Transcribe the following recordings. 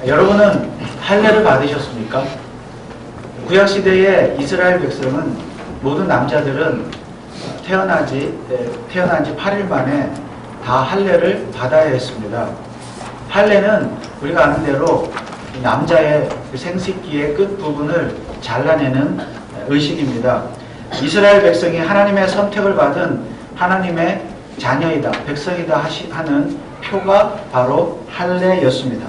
여러분은 할례를 받으셨습니까? 구약시대의 이스라엘 백성은 모든 남자들은 태어난 지 8일 만에 다 할례를 받아야 했습니다. 할례는 우리가 아는 대로 남자의 생식기의 끝부분을 잘라내는 의식입니다. 이스라엘 백성이 하나님의 선택을 받은 하나님의 자녀이다, 백성이다 하는 표가 바로 할례였습니다.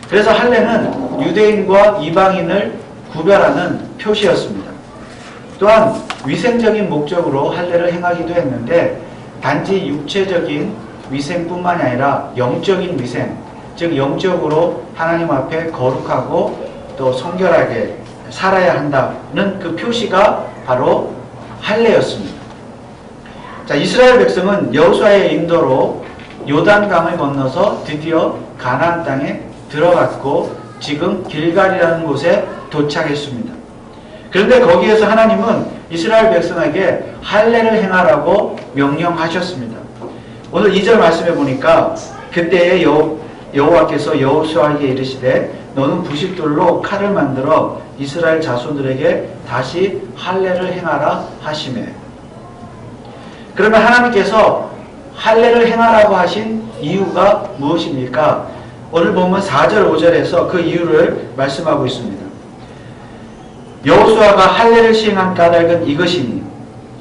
그래서 할례는 유대인과 이방인을 구별하는 표시였습니다. 또한 위생적인 목적으로 할례를 행하기도 했는데 단지 육체적인 위생뿐만이 아니라 영적인 위생, 즉 영적으로 하나님 앞에 거룩하고 또 성결하게 살아야 한다는 그 표시가 바로 할례였습니다. 자, 이스라엘 백성은 여호수아의 인도로 요단강을 건너서 드디어 가나안 땅에 들어갔고 지금 길갈이라는 곳에 도착했습니다. 그런데 거기에서 하나님은 이스라엘 백성에게 할례를 행하라고 명령하셨습니다. 오늘 2절 말씀해 보니까 그때에 여호와께서 여호수아에게 이르시되 너는 부싯돌로 칼을 만들어 이스라엘 자손들에게 다시 할례를 행하라 하시매. 그러면 하나님께서 할례를 행하라고 하신 이유가 무엇입니까? 오늘 보면 4절 5절에서 그 이유를 말씀하고 있습니다. 여호수아가 할례를 시행한 까닭은 이것이니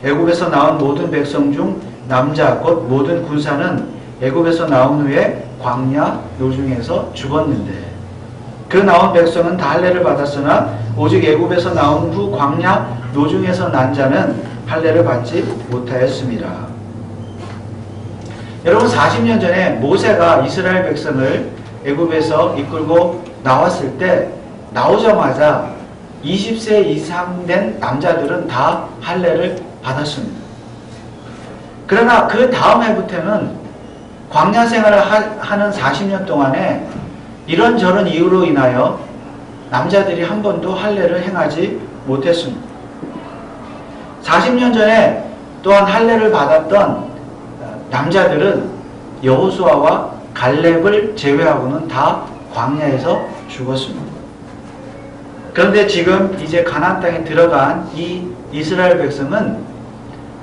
애굽에서 나온 모든 백성 중 남자 곧 모든 군사는 애굽에서 나온 후에 광야 노중에서 죽었는데 그 나온 백성은 다 할례를 받았으나 오직 애굽에서 나온 후 광야 노중에서 난 자는 할례를 받지 못하였습니다. 여러분 40년 전에 모세가 이스라엘 백성을 애굽에서 이끌고 나왔을 때 나오자마자 20세 이상 된 남자들은 다 할례를 받았습니다. 그러나 그 다음 해부터는 광야 생활을 하는 40년 동안에 이런저런 이유로 인하여 남자들이 한 번도 할례를 행하지 못했습니다. 40년 전에 또한 할례를 받았던 남자들은 여호수아와 갈렙을 제외하고는 다 광야에서 죽었습니다. 그런데 지금 이제 가나안 땅에 들어간 이 이스라엘 백성은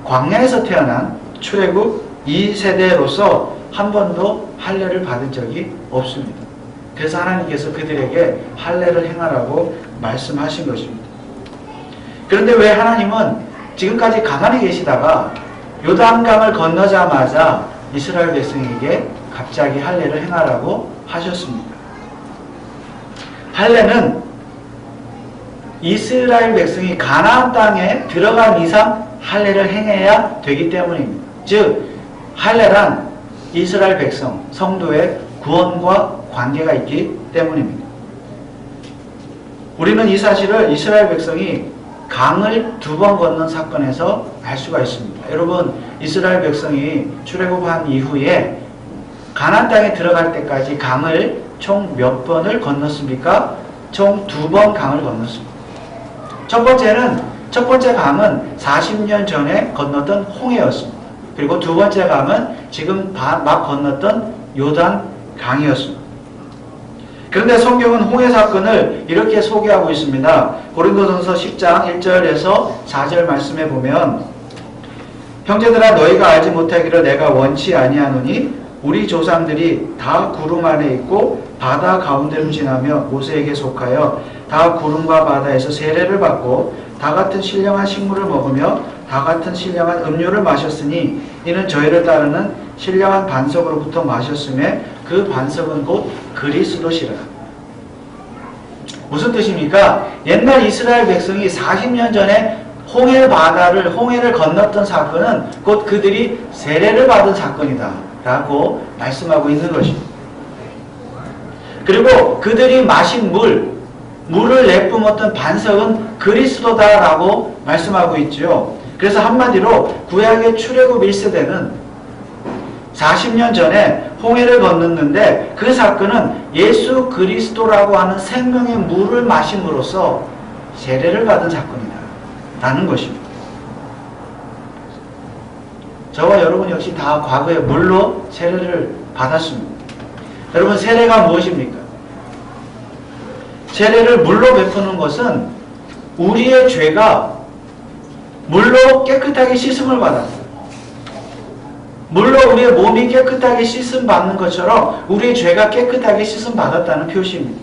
광야에서 태어난 출애굽 2세대로서 한 번도 할례를 받은 적이 없습니다. 그래서 하나님께서 그들에게 할례를 행하라고 말씀하신 것입니다. 그런데 왜 하나님은 지금까지 가만히 계시다가 요단강을 건너자마자 이스라엘 백성에게 갑자기 할례를 행하라고 하셨습니까? 할례는 이스라엘 백성이 가나안 땅에 들어간 이상 할례를 행해야 되기 때문입니다. 즉 할례란 이스라엘 백성, 성도의 구원과 관계가 있기 때문입니다. 우리는 이 사실을 이스라엘 백성이 강을 2번 건넌 사건에서 알 수가 있습니다. 여러분 이스라엘 백성이 출애굽한 이후에 가나안 땅에 들어갈 때까지 강을 총 몇 번을 건넜습니까? 총 2번 강을 건넜습니다. 첫 번째 강은 40년 전에 건넜던 홍해였습니다. 그리고 두 번째 강은 지금 막 건넜던 요단 강이었습니다. 그런데 성경은 홍해 사건을 이렇게 소개하고 있습니다. 고린도전서 10장 1절에서 4절 말씀해 보면 형제들아 너희가 알지 못하기를 내가 원치 아니하노니 우리 조상들이 다 구름 안에 있고 바다 가운데로 지나며 모세에게 속하여 다 구름과 바다에서 세례를 받고 다 같은 신령한 식물을 먹으며 다 같은 신령한 음료를 마셨으니 이는 저희를 따르는 신령한 반석으로부터 마셨음에 그 반석은 곧 그리스도시라. 무슨 뜻입니까? 옛날 이스라엘 백성이 40년 전에 홍해를 건넜던 사건은 곧 그들이 세례를 받은 사건이다 라고 말씀하고 있는 것입니다. 그리고 그들이 마신 물을 내뿜었던 반석은 그리스도다 라고 말씀하고 있죠. 그래서 한마디로 구약의 출애굽 1세대는 40년 전에 홍해를 건넜는데 그 사건은 예수 그리스도라고 하는 생명의 물을 마심으로써 세례를 받은 사건이다 라는 것입니다. 저와 여러분 역시 다 과거에 물로 세례를 받았습니다. 여러분 세례가 무엇입니까? 세례를 물로 베푸는 것은 우리의 죄가 물로 깨끗하게 씻음을 받았어요. 물로 우리의 몸이 깨끗하게 씻음 받는 것처럼 우리의 죄가 깨끗하게 씻음 받았다는 표시입니다.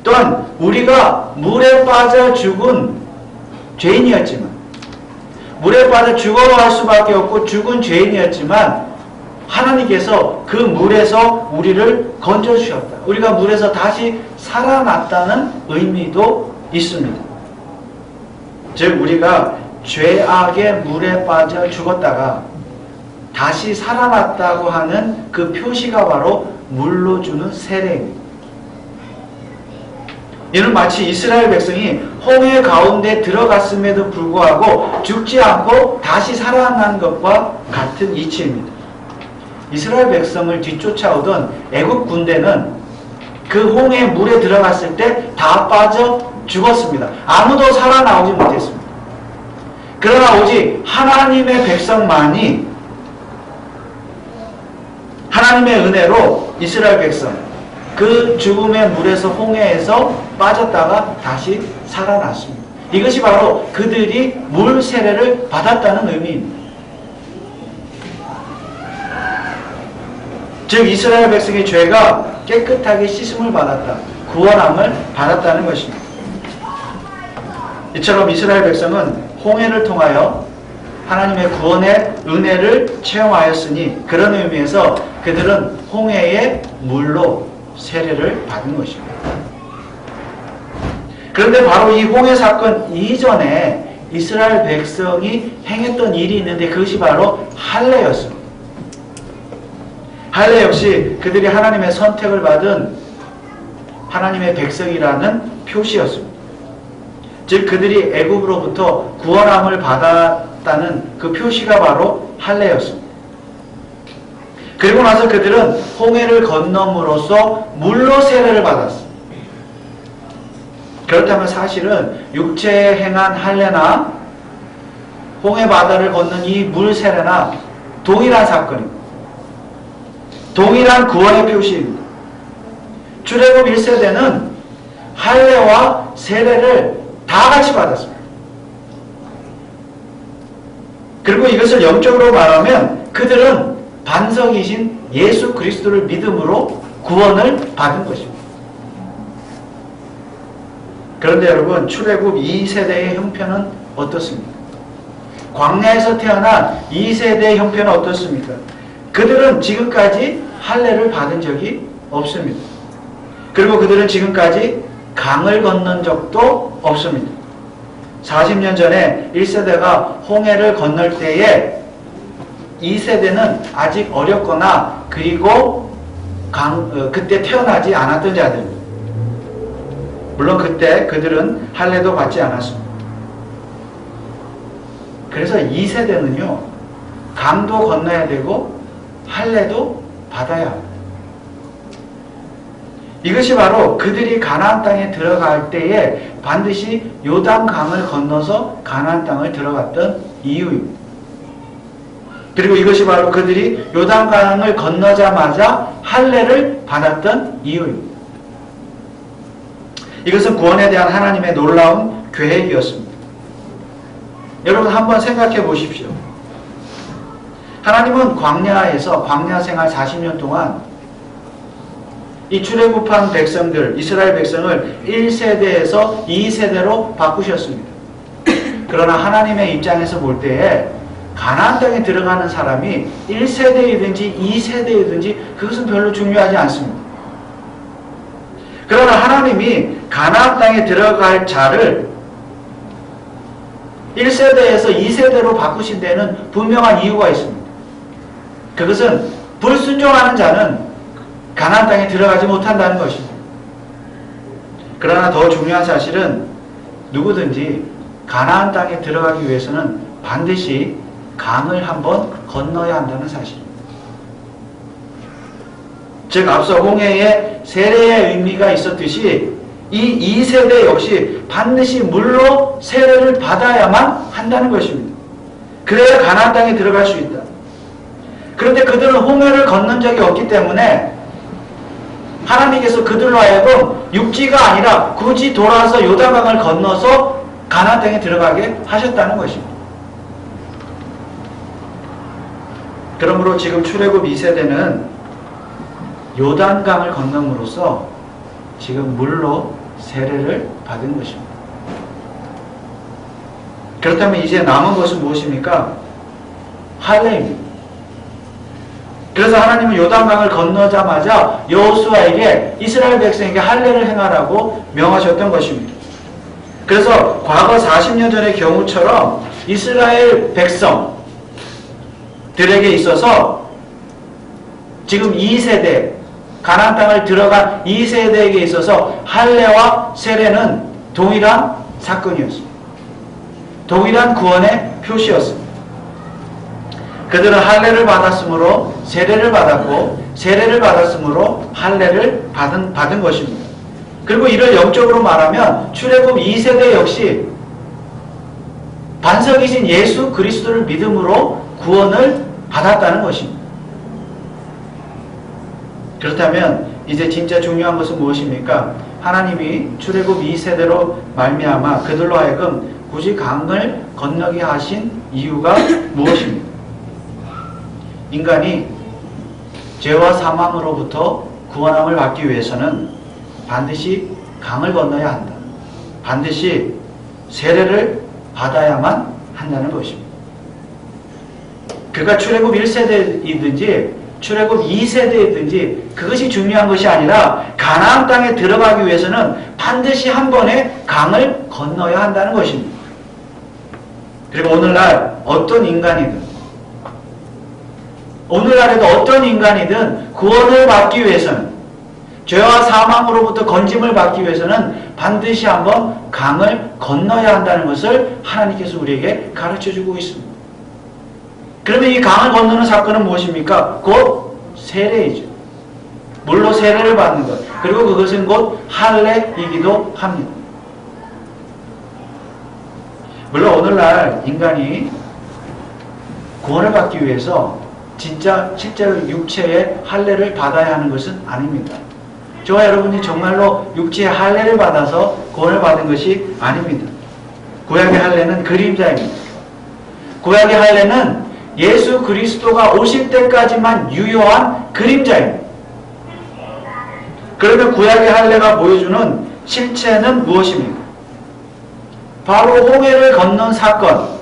또한 우리가 물에 빠져 죽은 죄인이었지만, 물에 빠져 죽어갈 수밖에 없고 죽은 죄인이었지만 하나님께서 그 물에서 우리를 건져주셨다. 우리가 물에서 다시 살아났다는 의미도 있습니다. 즉 우리가 죄악의 물에 빠져 죽었다가 다시 살아났다고 하는 그 표시가 바로 물로 주는 세례입니다. 이는 마치 이스라엘 백성이 홍해 가운데 들어갔음에도 불구하고 죽지 않고 다시 살아난 것과 같은 이치입니다. 이스라엘 백성을 뒤쫓아오던 애국 군대는 그 홍해 물에 들어갔을 때 다 빠져 죽었습니다. 아무도 살아나오지 못했습니다. 그러나 오직 하나님의 백성만이 하나님의 은혜로 이스라엘 백성, 그 죽음의 물에서 홍해에서 빠졌다가 다시 살아났습니다. 이것이 바로 그들이 물 세례를 받았다는 의미입니다. 즉 이스라엘 백성의 죄가 깨끗하게 씻음을 받았다, 구원함을 받았다는 것입니다. 이처럼 이스라엘 백성은 홍해를 통하여 하나님의 구원의 은혜를 체험하였으니 그런 의미에서 그들은 홍해의 물로 세례를 받은 것입니다. 그런데 바로 이 홍해 사건 이전에 이스라엘 백성이 행했던 일이 있는데 그것이 바로 할례였습니다. 할례 역시 그들이 하나님의 선택을 받은 하나님의 백성이라는 표시였습니다. 즉 그들이 애굽으로부터 구원함을 받았다는 그 표시가 바로 할례였습니다. 그리고 나서 그들은 홍해를 건너므로써 물로 세례를 받았습니다. 그렇다면 사실은 육체에 행한 할례나 홍해 바다를 건넌 이 물 세례나 동일한 사건입니다. 동일한 구원의 표시입니다. 출애굽 1세대는 할례와 세례를 다 같이 받았습니다. 그리고 이것을 영적으로 말하면 그들은 반석이신 예수 그리스도를 믿음으로 구원을 받은 것입니다. 그런데 여러분, 출애굽 2세대의 형편은 어떻습니까? 광야에서 태어난 2세대의 형편은 어떻습니까? 그들은 지금까지 할례를 받은 적이 없습니다. 그리고 그들은 지금까지 강을 건넌 적도 없습니다. 40년 전에 1세대가 홍해를 건널 때에 2세대는 아직 어렸거나 그리고 그때 태어나지 않았던 자들입니다. 물론 그때 그들은 할례도 받지 않았습니다. 그래서 2세대는요, 강도 건너야 되고 할례도 받아야 합니다. 이것이 바로 그들이 가나안 땅에 들어갈 때에 반드시 요단강을 건너서 가나안 땅을 들어갔던 이유입니다. 그리고 이것이 바로 그들이 요단강을 건너자마자 할례를 받았던 이유입니다. 이것은 구원에 대한 하나님의 놀라운 계획이었습니다. 여러분 한번 생각해 보십시오. 하나님은 광야에서 광야 생활 40년 동안 이 출애굽한 백성들, 이스라엘 백성을 1세대에서 2세대로 바꾸셨습니다. 그러나 하나님의 입장에서 볼 때에 가나안 땅에 들어가는 사람이 1세대이든지 2세대이든지 그것은 별로 중요하지 않습니다. 그러나 하나님이 가나안 땅에 들어갈 자를 1세대에서 2세대로 바꾸신 데는 분명한 이유가 있습니다. 그것은 불순종하는 자는 가나안 땅에 들어가지 못한다는 것입니다. 그러나 더 중요한 사실은 누구든지 가나안 땅에 들어가기 위해서는 반드시 강을 한번 건너야 한다는 사실입니다. 즉 앞서 홍해에 세례의 의미가 있었듯이 이 2세대 역시 반드시 물로 세례를 받아야만 한다는 것입니다. 그래야 가나안 땅에 들어갈 수 있다. 그런데 그들은 홍해를 건넌 적이 없기 때문에 하나님께서 그들로 하여금 육지가 아니라 굳이 돌아서 요단강을 건너서 가나안 땅에 들어가게 하셨다는 것입니다. 그러므로 지금 출애굽 2세대는 요단강을 건너므로써 지금 물로 세례를 받은 것입니다. 그렇다면 이제 남은 것은 무엇입니까? 할례입니다. 그래서 하나님은 요단강을 건너자마자 여호수아에게 이스라엘 백성에게 할례를 행하라고 명하셨던 것입니다. 그래서 과거 40년 전의 경우처럼 이스라엘 백성들에게 있어서 지금 2세대 가나안 땅을 들어간 2세대에게 있어서 할례와 세례는 동일한 사건이었습니다. 동일한 구원의 표시였습니다. 그들은 할례를 받았으므로 세례를 받았고 세례를 받았으므로 할례를 받은 것입니다. 그리고 이를 영적으로 말하면 출애굽 2세대 역시 반석이신 예수 그리스도를 믿음으로 구원을 받았다는 것입니다. 그렇다면 이제 진짜 중요한 것은 무엇입니까? 하나님이 출애굽 2세대로 말미암아 그들로 하여금 굳이 강을 건너게 하신 이유가 무엇입니까? 인간이 죄와 사망으로부터 구원함을 받기 위해서는 반드시 강을 건너야 한다. 반드시 세례를 받아야만 한다는 것입니다. 그가 출애굽 1세대이든지 출애굽 2세대이든지 그것이 중요한 것이 아니라 가나안 땅에 들어가기 위해서는 반드시 한 번에 강을 건너야 한다는 것입니다. 그리고 오늘날 어떤 인간이든 오늘날에도 어떤 인간이든 구원을 받기 위해서는 죄와 사망으로부터 건짐을 받기 위해서는 반드시 한번 강을 건너야 한다는 것을 하나님께서 우리에게 가르쳐주고 있습니다. 그러면 이 강을 건너는 사건은 무엇입니까? 곧 세례이죠. 물로 세례를 받는 것. 그리고 그것은 곧 할례이기도 합니다. 물론 오늘날 인간이 구원을 받기 위해서 진짜 실제로 육체의 할례를 받아야 하는 것은 아닙니다. 저와 여러분이 정말로 육체의 할례를 받아서 구원을 받은 것이 아닙니다. 구약의 할례는 그림자입니다. 구약의 할례는 예수 그리스도가 오실 때까지만 유효한 그림자입니다. 그러면 구약의 할례가 보여주는 실체는 무엇입니까? 바로 홍해를 건넌 사건,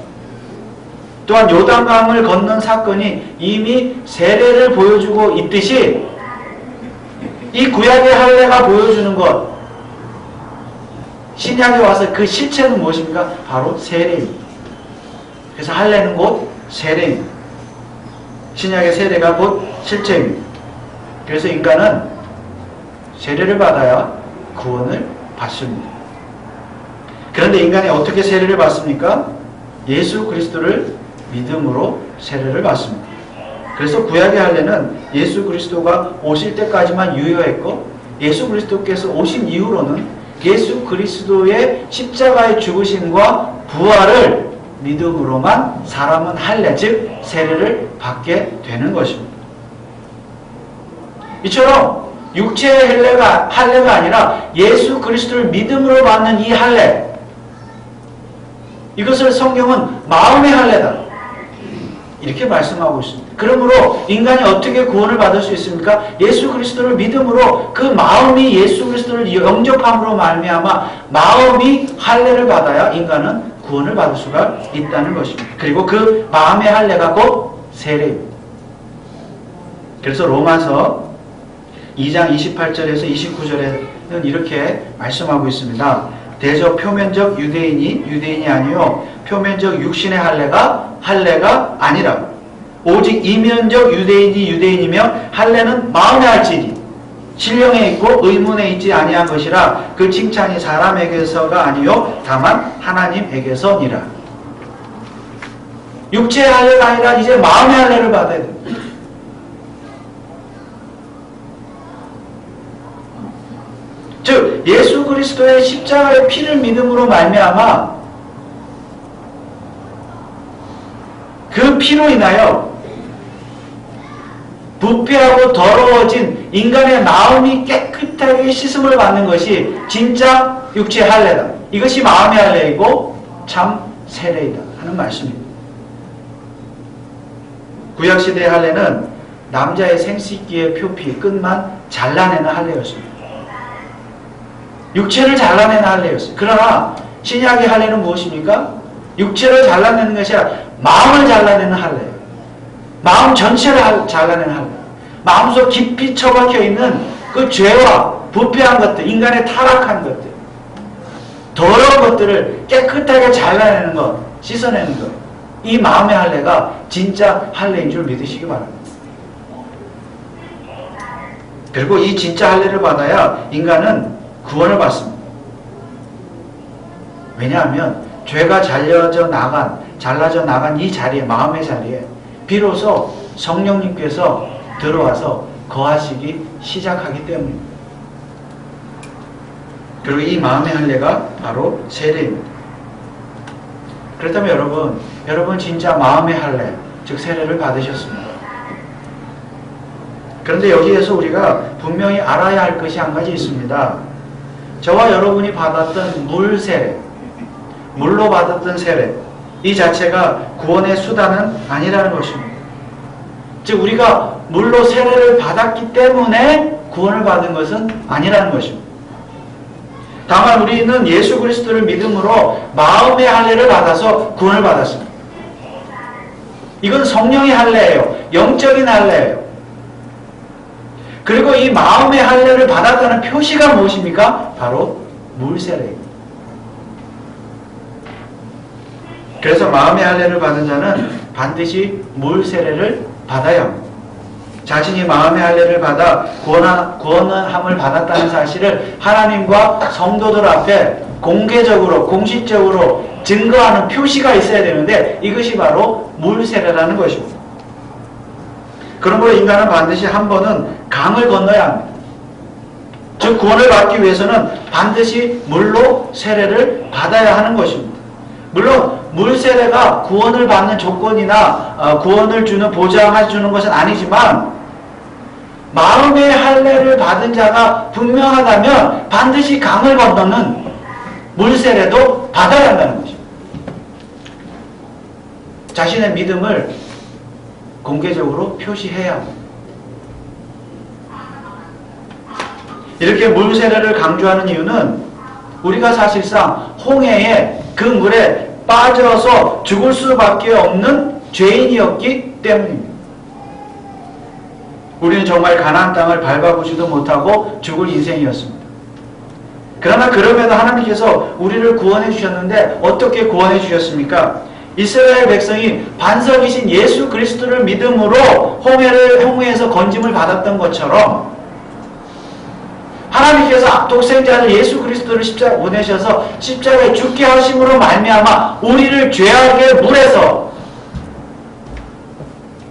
또한 요단강을 건넌 사건이 이미 세례를 보여주고 있듯이 이 구약의 할례가 보여주는 것, 신약에 와서 그 실체는 무엇입니까? 바로 세례입니다. 그래서 할례는 곧 세례입니다. 신약의 세례가 곧 실체입니다. 그래서 인간은 세례를 받아야 구원을 받습니다. 그런데 인간이 어떻게 세례를 받습니까? 예수 그리스도를 믿음으로 세례를 받습니다. 그래서 구약의 할례는 예수 그리스도가 오실 때까지만 유효했고 예수 그리스도께서 오신 이후로는 예수 그리스도의 십자가의 죽으심과 부활을 믿음으로만 사람은 할례, 즉 세례를 받게 되는 것입니다. 이처럼 육체의 할례가 아니라 예수 그리스도를 믿음으로 받는 이 할례, 이것을 성경은 마음의 할례다 이렇게 말씀하고 있습니다. 그러므로 인간이 어떻게 구원을 받을 수 있습니까? 예수 그리스도를 믿음으로 그 마음이 예수 그리스도를 영접함으로 말미암아 마음이 할례를 받아야 인간은 구원을 받을 수가 있다는 것입니다. 그리고 그 마음의 할례가 곧 세례입니다. 그래서 로마서 2장 28절에서 29절에는 이렇게 말씀하고 있습니다. 대저 표면적 유대인이 아니요 표면적 육신의 할례가 아니라 오직 이면적 유대인이며 할례는 마음에 할지니 신령에 있고 의문에 있지 아니한 것이라 그 칭찬이 사람에게서가 아니요 다만 하나님에게서니라. 육체의 할례가 아니라 이제 마음의 할례를 받아야 됩니다. 즉 예수 그리스도의 십자가의 피를 믿음으로 말미암아 그 피로 인하여 부패하고 더러워진 인간의 마음이 깨끗이 깨끗하게 씻음을 받는 것이 진짜 육체의 할례다. 이것이 마음의 할례이고 참 세례이다 하는 말씀입니다. 구약시대의 할례는 남자의 생식기의 표피 끝만 잘라내는 할례였습니다. 육체를 잘라내는 할례였어요. 그러나 신약의 할례는 무엇입니까? 육체를 잘라내는 것이 아니라 마음을 잘라내는 할례예요. 마음 전체를 잘라내는 할례. 마음속 깊이 처박혀 있는 그 죄와 부패한 것들, 인간의 타락한 것들, 더러운 것들을 깨끗하게 잘라내는 것, 씻어내는 것. 이 마음의 할례가 진짜 할례인 줄 믿으시기 바랍니다. 그리고 이 진짜 할례를 받아야 인간은 구원을 받습니다. 왜냐하면 죄가 잘라져 나간 이 자리에, 마음의 자리에 비로소 성령님께서 들어와서 거하시기 시작하기 때문입니다. 그리고 이 마음의 할례가 바로 세례입니다. 그렇다면 여러분 진짜 마음의 할례, 즉 세례를 받으셨습니다. 그런데 여기에서 우리가 분명히 알아야 할 것이 한 가지 있습니다. 저와 여러분이 받았던 물 세례, 물로 받았던 세례, 이 자체가 구원의 수단은 아니라는 것입니다. 즉 우리가 물로 세례를 받았기 때문에 구원을 받은 것은 아니라는 것입니다. 다만 우리는 예수 그리스도를 믿음으로 마음의 할례를 받아서 구원을 받았습니다. 이건 성령의 할례예요. 영적인 할례예요. 그리고 이 마음의 할례를 받았다는 표시가 무엇입니까? 바로 물세례입니다. 그래서 마음의 할례를 받은 자는 반드시 물세례를 받아야 합니다. 자신이 마음의 할례를 받아 구원함을 받았다는 사실을 하나님과 성도들 앞에 공개적으로, 공식적으로 증거하는 표시가 있어야 되는데 이것이 바로 물세례라는 것입니다. 그러므로 인간은 반드시 한 번은 강을 건너야 합니다. 즉 구원을 받기 위해서는 반드시 물로 세례를 받아야 하는 것입니다. 물론 물세례가 구원을 받는 조건이나 구원을 보장해 주는 것은 아니지만 마음의 할례를 받은 자가 분명하다면 반드시 강을 건너는 물세례도 받아야 한다는 것입니다. 자신의 믿음을 공개적으로 표시해야 합니다. 이렇게 물세례를 강조하는 이유는 우리가 사실상 홍해에 그 물에 빠져서 죽을 수밖에 없는 죄인이었기 때문입니다. 우리는 정말 가나안 땅을 밟아보지도 못하고 죽을 인생이었습니다. 그러나 그럼에도 하나님께서 우리를 구원해 주셨는데 어떻게 구원해 주셨습니까? 이스라엘 백성이 반석이신 예수 그리스도를 믿음으로 홍해에서 건짐을 받았던 것처럼 하나님께서 독생자를 예수 그리스도를 십자가에 보내셔서 십자가에 죽게 하심으로 말미암아 우리를 죄악의 물에서,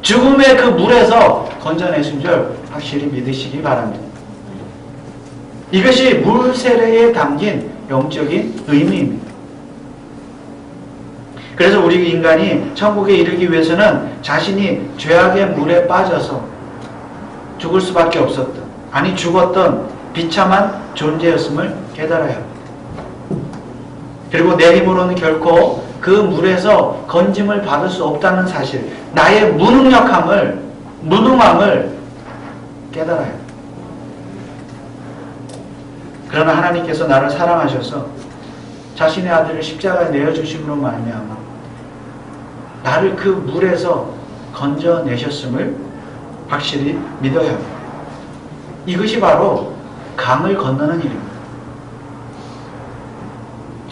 죽음의 그 물에서 건져내신 줄 확실히 믿으시기 바랍니다. 이것이 물세례에 담긴 영적인 의미입니다. 그래서 우리 인간이 천국에 이르기 위해서는 자신이 죄악의 물에 빠져서 죽을 수밖에 없었던, 아니 죽었던 비참한 존재였음을 깨달아야 합니다. 그리고 내 힘으로는 결코 그 물에서 건짐을 받을 수 없다는 사실, 나의 무능함을 깨달아야 합니다. 그러나 하나님께서 나를 사랑하셔서 자신의 아들을 십자가에 내어주심으로 말미암아 나를 그 물에서 건져내셨음을 확실히 믿어야 합니다. 이것이 바로 강을 건너는 일입니다.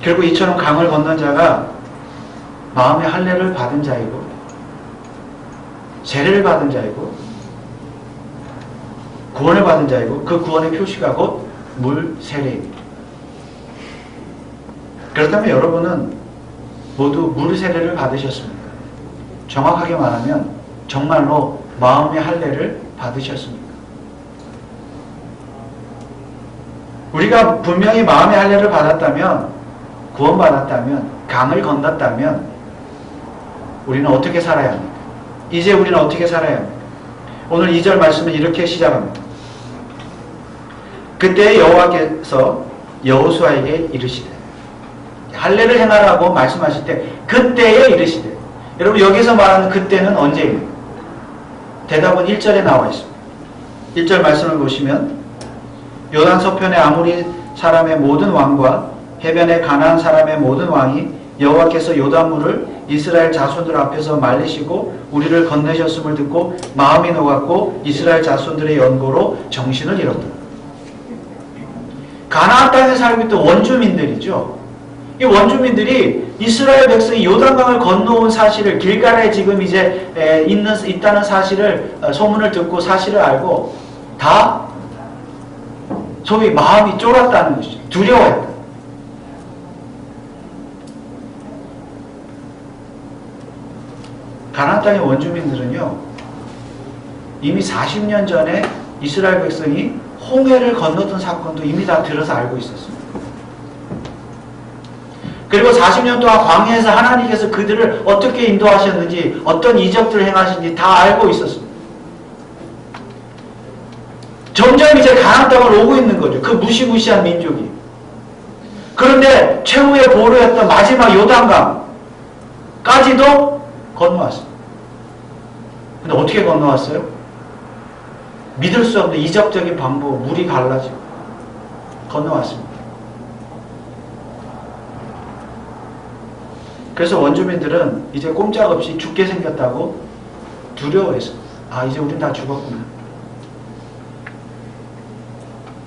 그리고 이처럼 강을 건넌 자가 마음의 할례를 받은 자이고 세례를 받은 자이고 구원을 받은 자이고 그 구원의 표시가 곧 물세례입니다. 그렇다면 여러분은 모두 물세례를 받으셨습니까? 정확하게 말하면 정말로 마음의 할례를 받으셨습니까? 우리가 분명히 마음의 할례를 받았다면, 구원받았다면, 강을 건넜다면 우리는 어떻게 살아야 합니까? 이제 우리는 어떻게 살아야 합니까? 오늘 2절 말씀은 이렇게 시작합니다. 그때 여호와께서 여호수아에게 이르시되, 할례를 행하라고 말씀하실 때 그때에 이르시되, 여러분 여기서 말하는 그때는 언제입니까? 대답은 1절에 나와 있습니다. 1절 말씀을 보시면, 요단 서편의 아모리 사람의 모든 왕과 해변의 가나안 사람의 모든 왕이 여호와께서 요단물을 이스라엘 자손들 앞에서 말리시고 우리를 건네셨음을 듣고 마음이 녹았고 이스라엘 자손들의 연고로 정신을 잃었다. 가나안 땅에 살고 있던 원주민들이죠. 이 원주민들이 이스라엘 백성이 요단강을 건너온 사실을, 길갈에 지금 이제 있다는 사실을, 소문을 듣고 사실을 알고 다 소위 마음이 쫄았다는 것이죠. 두려워했다. 가나안 땅의 원주민들은요, 이미 40년 전에 이스라엘 백성이 홍해를 건넜던 사건도 이미 다 들어서 알고 있었습니다. 그리고 40년 동안 광야에서 하나님께서 그들을 어떻게 인도하셨는지, 어떤 이적들을 행하신지 다 알고 있었습니다. 점점 이제 가나안 땅을 오고 있는 거죠. 그 무시무시한 민족이. 그런데 최후의 보루였던 마지막 요단강까지도 건너왔습니다. 근데 어떻게 건너왔어요? 믿을 수 없는 이적적인 방법, 물이 갈라지고 건너왔습니다. 그래서 원주민들은 이제 꼼짝없이 죽게 생겼다고 두려워했습니다. 아, 이제 우린 다 죽었구나.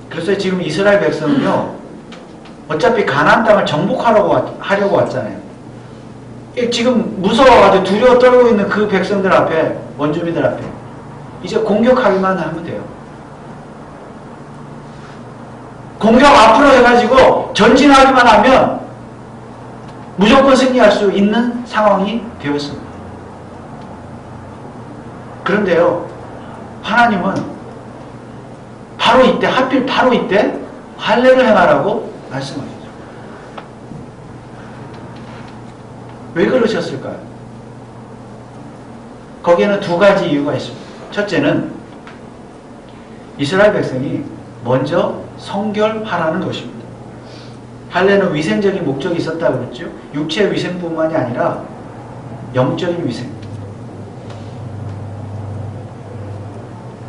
그래서 지금 이스라엘 백성은요, 어차피 가나안 땅을 정복하려고 왔잖아요. 지금 무서워가지고 두려워 떨고 있는 그 백성들 앞에, 원주민들 앞에 이제 공격하기만 하면 돼요. 공격 앞으로 해가지고 전진하기만 하면 무조건 승리할 수 있는 상황이 되었습니다. 그런데요, 하나님은 바로 이때, 하필 바로 이때 할례를 행하라고 말씀하셨죠. 왜 그러셨을까요? 거기에는 두 가지 이유가 있습니다. 첫째는 이스라엘 백성이 먼저 성결하라는 것입니다. 할례는 위생적인 목적이 있었다고 그랬죠. 육체의 위생뿐만이 아니라 영적인 위생.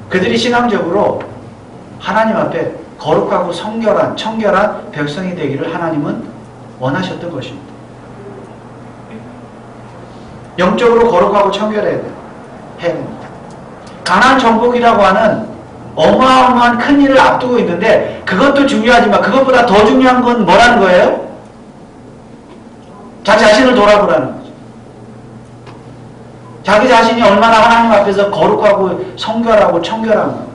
그들이 신앙적으로 하나님 앞에 거룩하고 성결한, 청결한 백성이 되기를 하나님은 원하셨던 것입니다. 영적으로 거룩하고 청결해야 됩니다. 가나안 정복이라고 하는 어마어마한 큰 일을 앞두고 있는데, 그것도 중요하지만 그것보다 더 중요한 건 뭐라는 거예요? 자기 자신을 돌아보라는 거죠. 자기 자신이 얼마나 하나님 앞에서 거룩하고 성결하고 청결한가,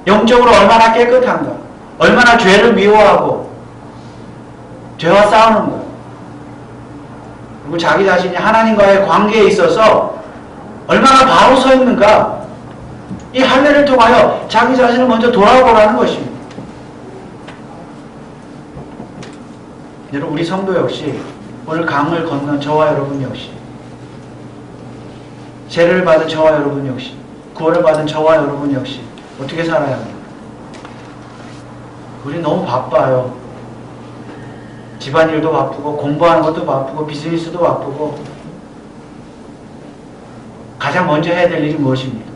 영적으로 얼마나 깨끗한가, 얼마나 죄를 미워하고 죄와 싸우는가, 그리고 자기 자신이 하나님과의 관계에 있어서 얼마나 바로 서 있는가, 이 할례를 통하여 자기 자신을 먼저 돌아보라는 것입니다. 여러분, 우리 성도 역시, 오늘 강을 건넌 저와 여러분 역시, 세례를 받은 저와 여러분 역시, 구원을 받은 저와 여러분 역시 어떻게 살아야 합니까? 우리 너무 바빠요. 집안일도 바쁘고, 공부하는 것도 바쁘고, 비즈니스도 바쁘고. 가장 먼저 해야 될 일이 무엇입니까?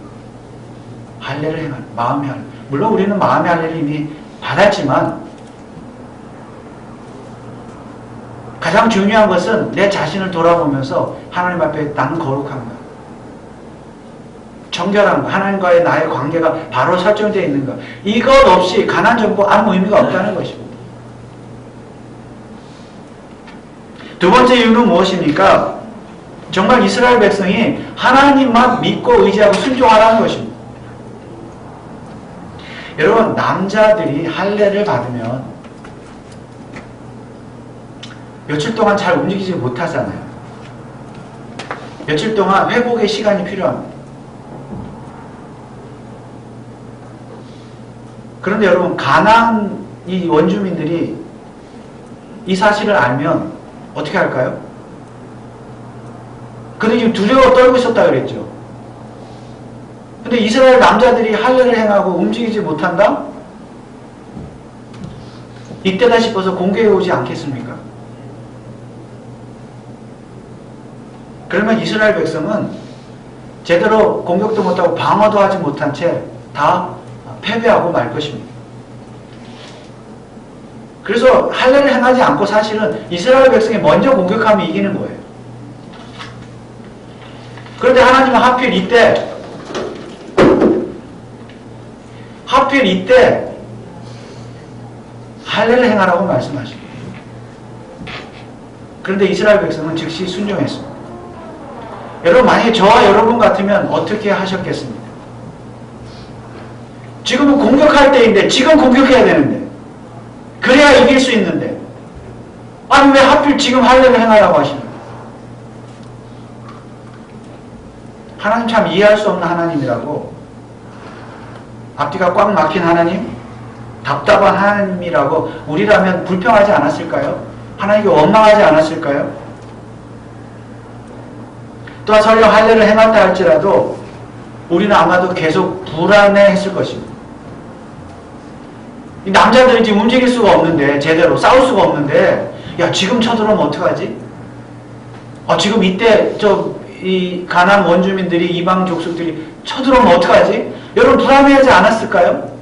할례를 행하는, 마음의 할례. 물론 우리는 마음의 할례를 이미 받았지만, 가장 중요한 것은 내 자신을 돌아보면서 하나님 앞에 나는 거룩한가, 청결한가, 하나님과의 나의 관계가 바로 설정되어 있는가. 이것 없이 가나안 정복 아무 의미가 없다는 것입니다. 두 번째 이유는 무엇입니까? 정말 이스라엘 백성이 하나님만 믿고 의지하고 순종하라는 것입니다. 여러분, 남자들이 할례를 받으면 며칠 동안 잘 움직이지 못하잖아요. 며칠 동안 회복의 시간이 필요합니다. 그런데 여러분, 가나안 이 원주민들이 이 사실을 알면 어떻게 할까요? 그들이 지금 두려워 떨고 있었다 그랬죠. 근데 이스라엘 남자들이 할례를 행하고 움직이지 못한다? 이때다 싶어서 공격해 오지 않겠습니까? 그러면 이스라엘 백성은 제대로 공격도 못하고 방어도 하지 못한 채 다 패배하고 말 것입니다. 그래서 할례를 행하지 않고 사실은 이스라엘 백성이 먼저 공격하면 이기는 거예요. 그런데 하나님은 하필 이때 할례를 행하라고 말씀하시고, 그런데 이스라엘 백성은 즉시 순종했습니다. 여러분, 만약에 저와 여러분 같으면 어떻게 하셨겠습니까? 지금은 공격할 때인데, 지금 공격해야 되는데, 그래야 이길 수 있는데, 아니 왜 하필 지금 할례를 행하라고 하십니까? 하나님 참 이해할 수 없는 하나님이라고, 앞뒤가 꽉 막힌 하나님, 답답한 하나님이라고 우리라면 불평하지 않았을까요? 하나님께 원망하지 않았을까요? 또한 설령 할례를 행한다 할지라도 우리는 아마도 계속 불안해했을 것입니다. 이 남자들이 지금 움직일 수가 없는데, 제대로 싸울 수가 없는데, 야 지금 쳐들어오면 어떡하지? 지금 이때 이 가나안 원주민들이, 이방 족속들이 쳐들어오면 어떡하지? 여러분 불안해하지 않았을까요?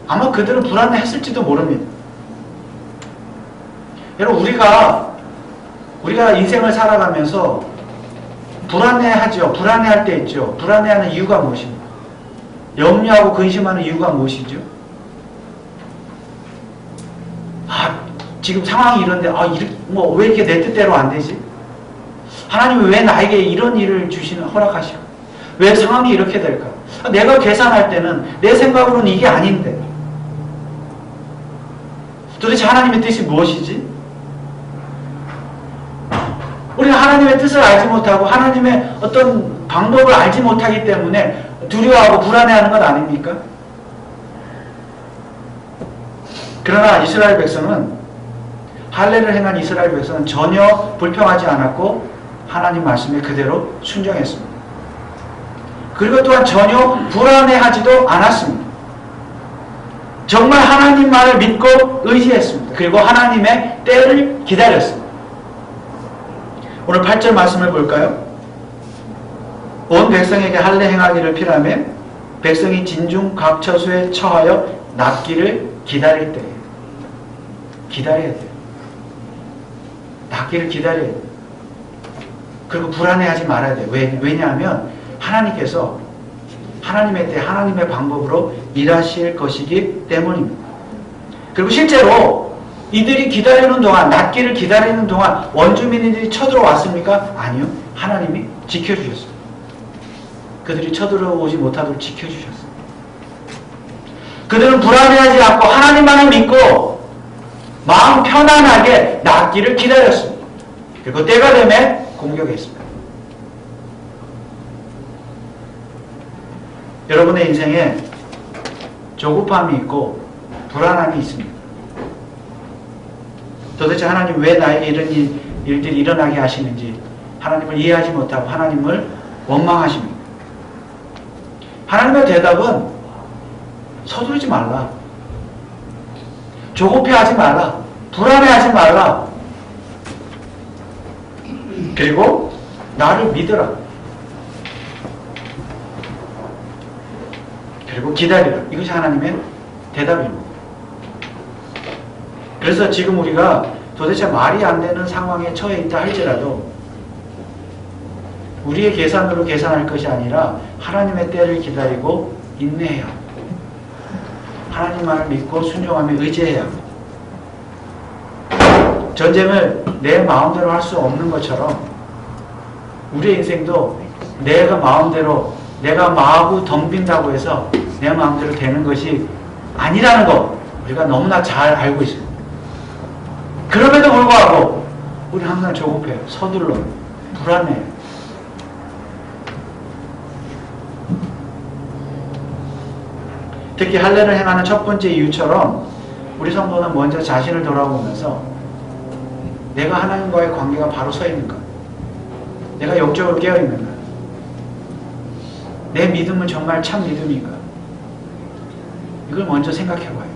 아마 그들은 불안해했을지도 모릅니다. 여러분 우리가 인생을 살아가면서 불안해하죠. 불안해할 때 있죠. 불안해하는 이유가 무엇입니까? 염려하고 근심하는 이유가 무엇이죠? 지금 상황이 이런데 왜 이렇게 내 뜻대로 안 되지? 하나님이 왜 나에게 이런 일을 허락하시고, 왜 상황이 이렇게 될까? 내가 계산할 때는 내 생각으로는 이게 아닌데, 도대체 하나님의 뜻이 무엇이지? 우리는 하나님의 뜻을 알지 못하고 하나님의 어떤 방법을 알지 못하기 때문에 두려워하고 불안해하는 것 아닙니까? 그러나 이스라엘 백성은, 할례를 행한 이스라엘 백성은 전혀 불평하지 않았고 하나님 말씀에 그대로 순종했습니다. 그리고 또한 전혀 불안해하지도 않았습니다. 정말 하나님만을 믿고 의지했습니다. 그리고 하나님의 때를 기다렸습니다. 오늘 8절 말씀을 볼까요? 온 백성에게 할례 행하기를 피라며 백성이 진중 각 처소에 처하여 낫기를 기다릴 때에, 기다려야 돼요. 낫기를 기다려야 돼요. 그리고 불안해하지 말아야 돼요. 왜냐하면 하나님께서 하나님의 때, 하나님의 방법으로 일하실 것이기 때문입니다. 그리고 실제로 이들이 기다리는 동안, 낫기를 기다리는 동안 원주민들이 쳐들어왔습니까? 아니요. 하나님이 지켜주셨습니다. 그들이 쳐들어오지 못하도록 지켜주셨습니다. 그들은 불안해하지 않고 하나님만을 믿고 마음 편안하게 낫기를 기다렸습니다. 그리고 때가 되면 공격했습니다. 여러분의 인생에 조급함이 있고 불안함이 있습니다. 도대체 하나님 왜 나에게 이런 일들이 일어나게 하시는지 하나님을 이해하지 못하고 하나님을 원망하십니다. 하나님의 대답은 서두르지 말라. 조급해하지 말라. 불안해하지 말라. 그리고 나를 믿으라. 그리고 기다리라. 이것이 하나님의 대답입니다. 그래서 지금 우리가 도대체 말이 안 되는 상황에 처해 있다 할지라도 우리의 계산으로 계산할 것이 아니라 하나님의 때를 기다리고 인내해야 합니다. 하나님만을 믿고 순종하며 의지해야 합니다. 전쟁을 내 마음대로 할 수 없는 것처럼 우리의 인생도 내가 마구 덤빈다고 해서 내 마음대로 되는 것이 아니라는 거 우리가 너무나 잘 알고 있습니다. 그럼에도 불구하고 우리는 항상 조급해요. 서둘러요. 불안해요. 특히 할례를 행하는 첫 번째 이유처럼 우리 성도는 먼저 자신을 돌아보면서 내가 하나님과의 관계가 바로 서 있는가? 내가 영적으로 깨어있는가? 내 믿음은 정말 참 믿음인가? 이걸 먼저 생각해봐요.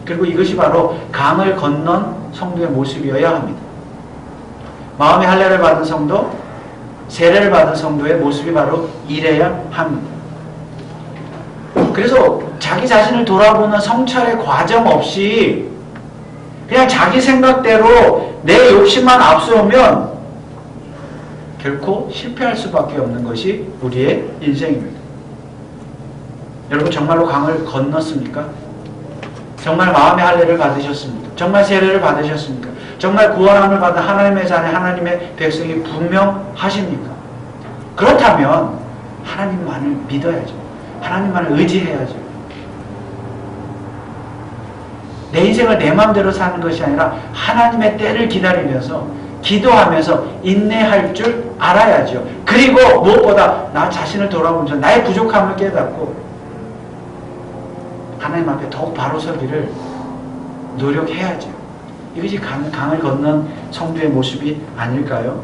그리고 이것이 바로 강을 건넌 성도의 모습이어야 합니다. 마음의 할례를 받은 성도, 세례를 받은 성도의 모습이 바로 이래야 합니다. 그래서 자기 자신을 돌아보는 성찰의 과정 없이 그냥 자기 생각대로 내 욕심만 앞서오면 결코 실패할 수밖에 없는 것이 우리의 인생입니다. 여러분 정말로 강을 건넜습니까? 정말 마음의 할례를 받으셨습니까? 정말 세례를 받으셨습니까? 정말 구원함을 받은 하나님의 자녀, 하나님의 백성이 분명하십니까? 그렇다면 하나님만을 믿어야죠. 하나님만을 의지해야죠. 내 인생을 내 마음대로 사는 것이 아니라 하나님의 때를 기다리면서 기도하면서 인내할 줄 알아야죠. 그리고 무엇보다 나 자신을 돌아보면서 나의 부족함을 깨닫고 하나님 앞에 더욱 바로 서기를 노력해야죠. 이것이 강을 건넌 성도의 모습이 아닐까요?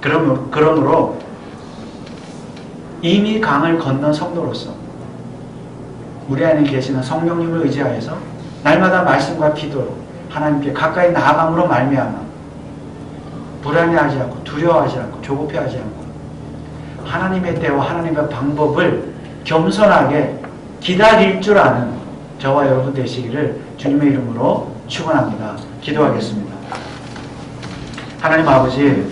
그러므로 이미 강을 건넌 성도로서 우리 안에 계시는 성령님을 의지하여서 날마다 말씀과 기도로 하나님께 가까이 나아감으로 말미암아 불안해하지 않고 두려워하지 않고 조급해하지 않고 하나님의 때와 하나님의 방법을 겸손하게 기다릴 줄 아는 저와 여러분 되시기를 주님의 이름으로 축원합니다. 기도하겠습니다. 하나님 아버지,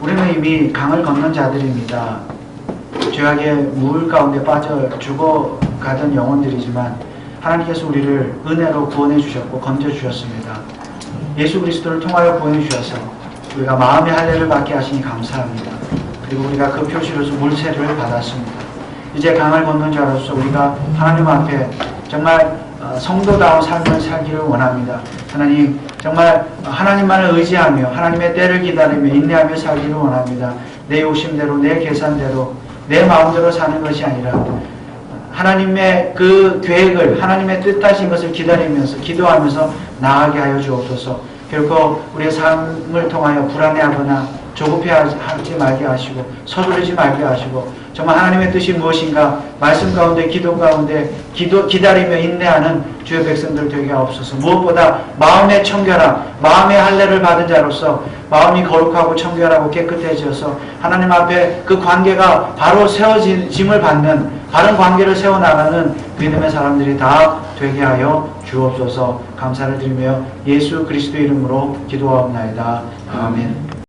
우리는 이미 강을 건넌 자들입니다. 죄악의 물 가운데 빠져 죽어가던 영혼들이지만 하나님께서 우리를 은혜로 구원해 주셨고 건져 주셨습니다. 예수 그리스도를 통하여 구원해 주셔서 우리가 마음의 할례를 받게 하시니 감사합니다. 그리고 우리가 그 표시로서 물세례를 받았습니다. 이제 강을 건넌 자로서 우리가 하나님 앞에 정말 성도다운 삶을 살기를 원합니다. 하나님, 정말 하나님만을 의지하며 하나님의 때를 기다리며 인내하며 살기를 원합니다. 내 욕심대로, 내 계산대로, 내 마음대로 사는 것이 아니라 하나님의 그 계획을, 하나님의 뜻하신 것을 기다리면서 기도하면서 나아가게 하여 주옵소서. 결코 우리의 삶을 통하여 불안해하거나 조급해하지 말게 하시고 서두르지 말게 하시고 정말 하나님의 뜻이 무엇인가 말씀 가운데 기도 가운데 기다리며 인내하는 주의 백성들 되게 하옵소서. 무엇보다 마음의 청결함, 마음의 할례를 받은 자로서 마음이 거룩하고 청결하고 깨끗해져서 하나님 앞에 그 관계가 바로 세워짐을 받는 바른 관계를 세워나가는 믿음의 사람들이 다 되게 하여 주옵소서. 감사를 드리며 예수 그리스도 이름으로 기도하옵나이다. 아멘.